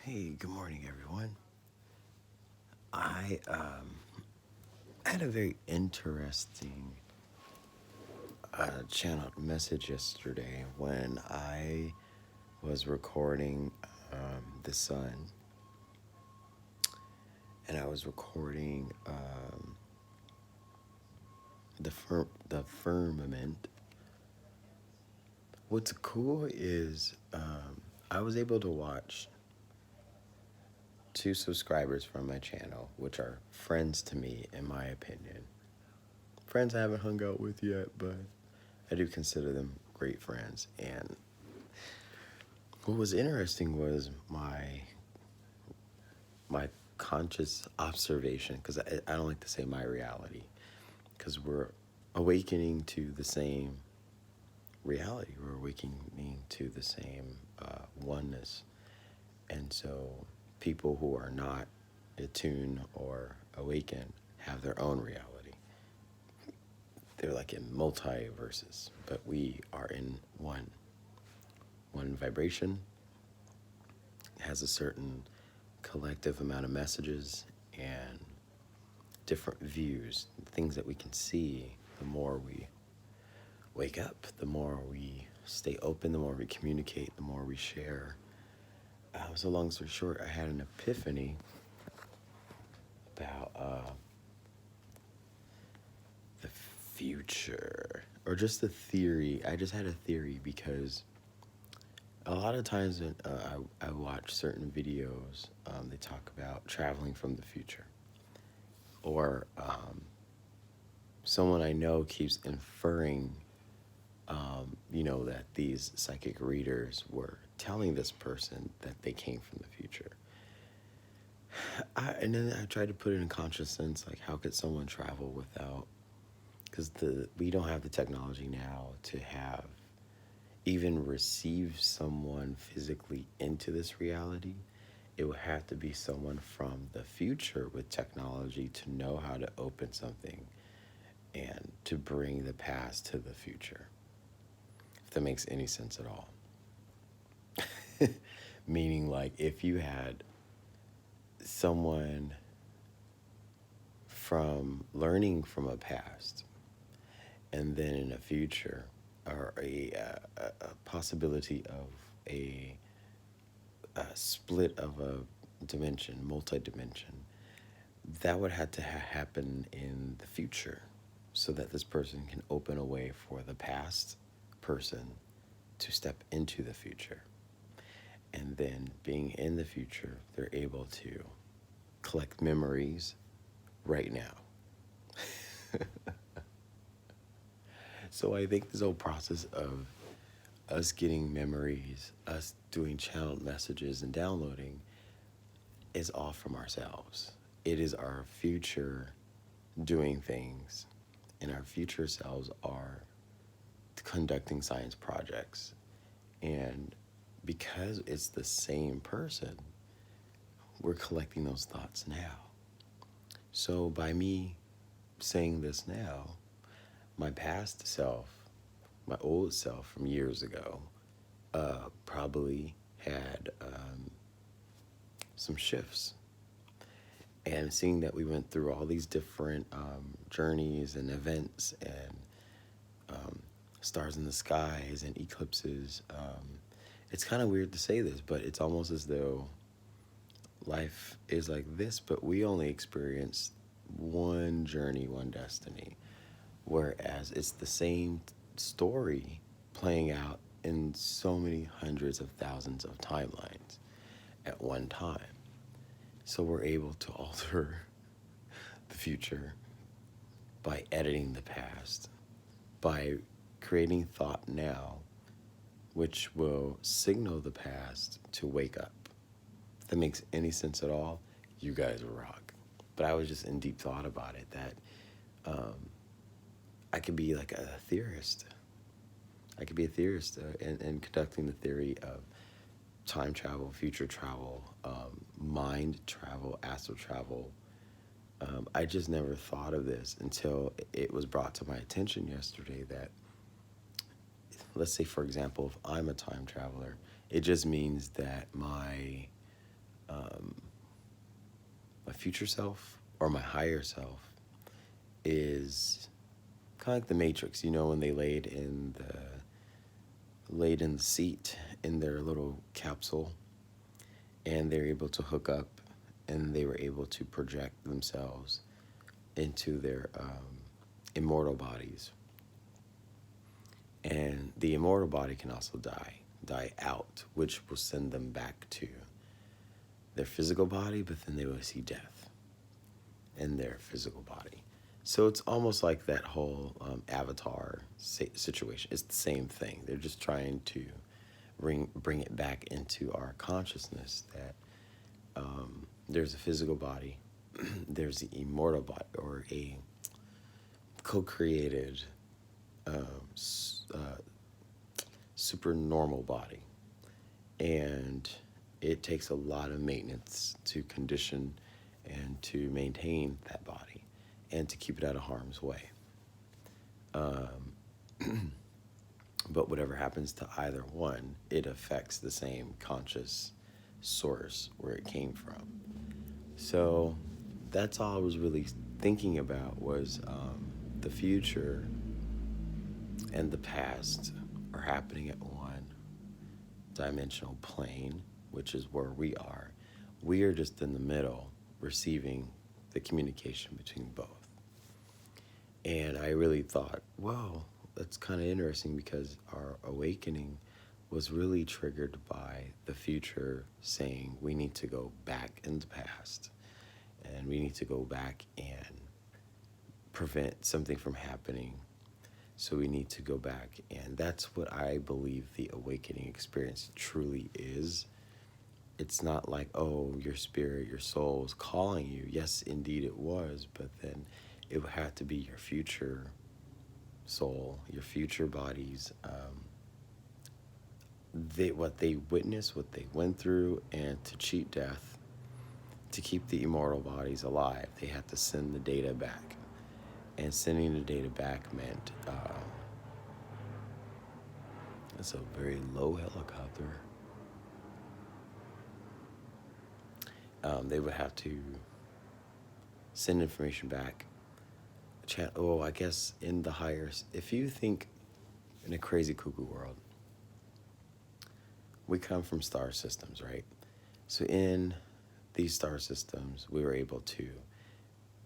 Hey, good morning, everyone. I had a very interesting channeled message yesterday when I was recording the sun, and I was recording the firmament. What's cool is I was able to watch two subscribers from my channel, which are friends to me, in my opinion. Friends I haven't hung out with yet, but I do consider them great friends. And what was interesting was my conscious observation, because I don't like to say my reality, because we're awakening to the same reality. We're awakening to the same oneness. And so people who are not attuned or awakened have their own reality. They're like in multiverses, but we are in one vibration. It has a certain collective amount of messages and different views, things that we can see. The more we wake up, the more we stay open, the more we communicate, the more we share. So long story short, I had an epiphany about the future, or just the theory. I just had a theory because a lot of times when I watch certain videos, they talk about traveling from the future, or someone I know keeps inferring, that these psychic readers were telling this person that they came from the future. And then I tried to put it in conscious sense, like how could someone travel without, because we don't have the technology now to have even receive someone physically into this reality. It would have to be someone from the future with technology to know how to open something and to bring the past to the future, if that makes any sense at all. Meaning, like, if you had someone from learning from a past and then in a future, or a possibility of a split of a dimension, multi-dimension, that would have to happen in the future so that this person can open a way for the past person to step into the future. And then being in the future, they're able to collect memories right now. So I think this whole process of us getting memories, us doing channeled messages and downloading, is all from ourselves. It is our future doing things, and our future selves are conducting science projects. And because it's the same person, we're collecting those thoughts now. So by me saying this now, my past self, my old self from years ago, probably had some shifts. And seeing that we went through all these different journeys and events and stars in the skies and eclipses, it's kind of weird to say this, but it's almost as though life is like this, but we only experience one journey, one destiny. Whereas it's the same story playing out in so many hundreds of thousands of timelines at one time. So we're able to alter the future by editing the past, by creating thought now, which will signal the past to wake up. If that makes any sense at all, you guys rock. But I was just in deep thought about it, that I could be like a theorist. I could be a theorist in conducting the theory of time travel, future travel, mind travel, astral travel. I just never thought of this until it was brought to my attention yesterday that, let's say, for example, if I'm a time traveler, it just means that my my future self or my higher self is kind of like the Matrix, when they laid in the seat in their little capsule, and they're able to hook up, and they were able to project themselves into their immortal bodies. And the immortal body can also die out, which will send them back to their physical body, but then they will see death in their physical body. So it's almost like that whole Avatar situation. It's the same thing. They're just trying to bring it back into our consciousness that there's a physical body, there's the immortal body, or a co-created super normal body. And it takes a lot of maintenance to condition and to maintain that body and to keep it out of harm's way. But whatever happens to either one, it affects the same conscious source where it came from. So that's all I was really thinking about was the future and the past are happening at one dimensional plane, which is where we are. We are just in the middle, receiving the communication between both. And I really thought, well, that's kind of interesting because our awakening was really triggered by the future saying we need to go back in the past and we need to go back and prevent something from happening. So we need to go back, and that's what I believe the awakening experience truly is. It's not like, oh, your spirit, your soul is calling you. Yes, indeed it was, but then it would have to be your future soul, your future bodies, what they witnessed, what they went through, and to cheat death, to keep the immortal bodies alive, they had to send the data back. And sending the data back meant, it's a very low helicopter. They would have to send information back. I guess in the higher, if you think in a crazy cuckoo world, we come from star systems, right? So in these star systems, we were able to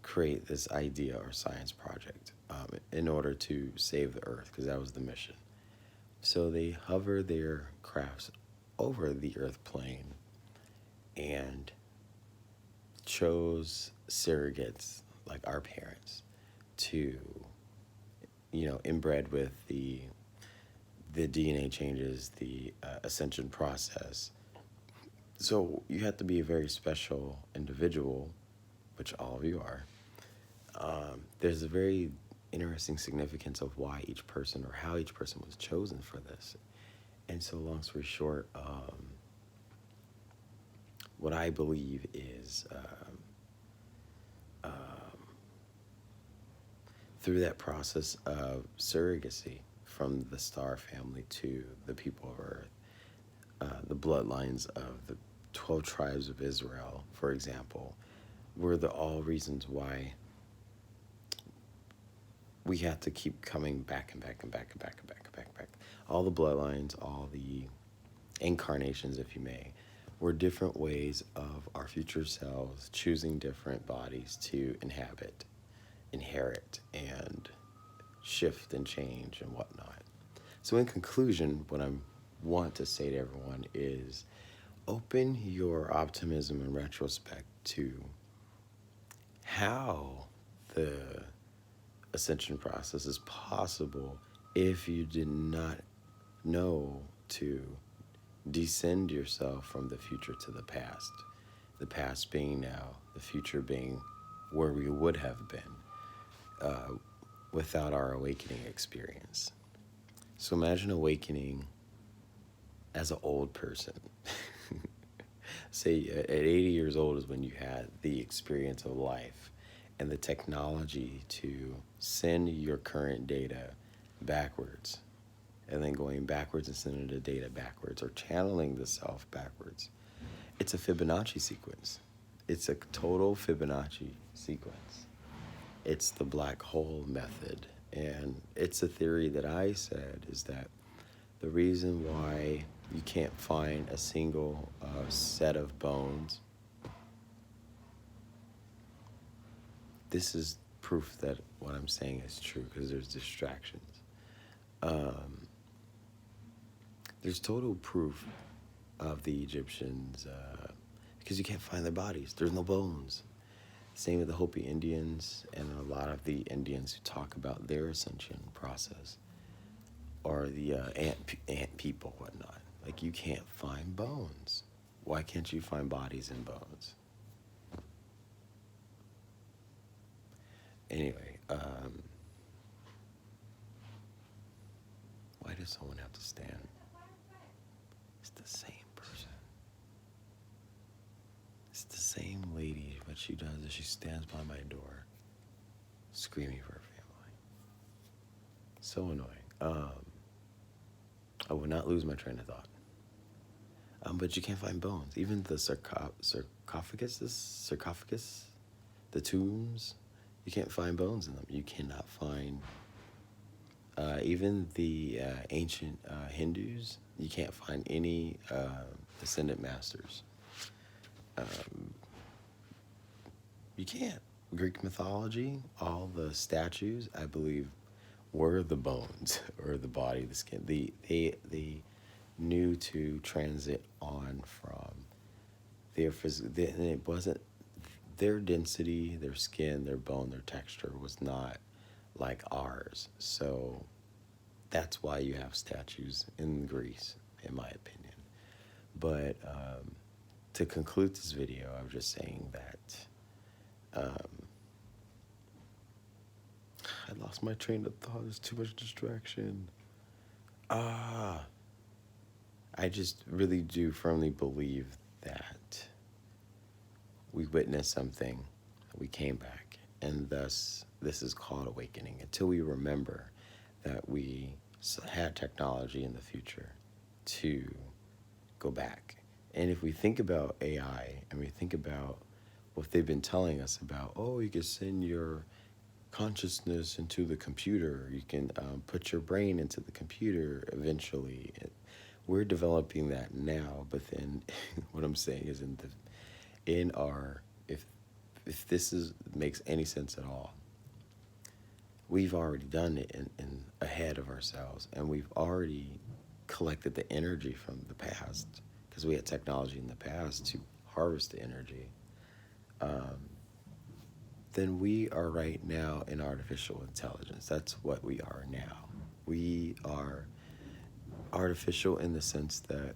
create this idea or science project in order to save the Earth, because that was the mission. So they hover their crafts over the Earth plane and chose surrogates like our parents to, inbred with the DNA changes, the ascension process. So you have to be a very special individual, which all of you are. There's a very interesting significance of why each person or how each person was chosen for this. And so long story short, what I believe is through that process of surrogacy from the star family to the people of Earth, the bloodlines of the 12 tribes of Israel, for example, were all reasons why we had to keep coming back and back and back and back and back and back and back. All the bloodlines, all the incarnations, if you may, were different ways of our future selves choosing different bodies to inherit, and shift and change and whatnot. So in conclusion, what I want to say to everyone is open your optimism in retrospect to how the ascension process is possible if you did not know to descend yourself from the future to the past being now, the future being where we would have been without our awakening experience. So imagine awakening as an old person. Say at 80 years old is when you had the experience of life and the technology to send your current data backwards, and then going backwards and sending the data backwards, or channeling the self backwards. It's a Fibonacci sequence. It's a total Fibonacci sequence. It's the black hole method. And it's a theory that I said is that the reason why you can't find a single set of bones, this is proof that what I'm saying is true because there's distractions. There's total proof of the Egyptians because you can't find their bodies. There's no bones. Same with the Hopi Indians and a lot of the Indians who talk about their ascension process, or the ant people, whatnot. Like, you can't find bones. Why can't you find bodies and bones? Anyway, why does someone have to stand? It's the same person. It's the same lady. What she does is she stands by my door, screaming for her family. So annoying. I would not lose my train of thought. But you can't find bones. Even the sarcophagus, the tombs, you can't find bones in them. You cannot find, even the ancient Hindus, you can't find any ascendant masters. You can't. Greek mythology, all the statues, I believe, were the bones or the body, the skin. They knew to transit on from their physical, and it wasn't their density, their skin, their bone, their texture was not like ours. So that's why you have statues in Greece, in my opinion. But to conclude this video, I'm just saying that I lost my train of thought. There's too much distraction. I just really do firmly believe that we witnessed something, we came back, and thus this is called awakening until we remember that we had technology in the future to go back. And if we think about AI and we think about what they've been telling us about, oh, you can send your consciousness into the computer, you can put your brain into the computer eventually. We're developing that now, but then what I'm saying is if this makes any sense at all, we've already done it in ahead of ourselves, and we've already collected the energy from the past because we had technology in the past to harvest the energy. Then we are right now in artificial intelligence. That's what we are now. We are artificial in the sense that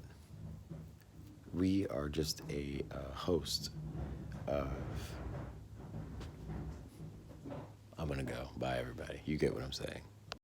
we are just a host of... I'm gonna go. Bye, everybody. You get what I'm saying.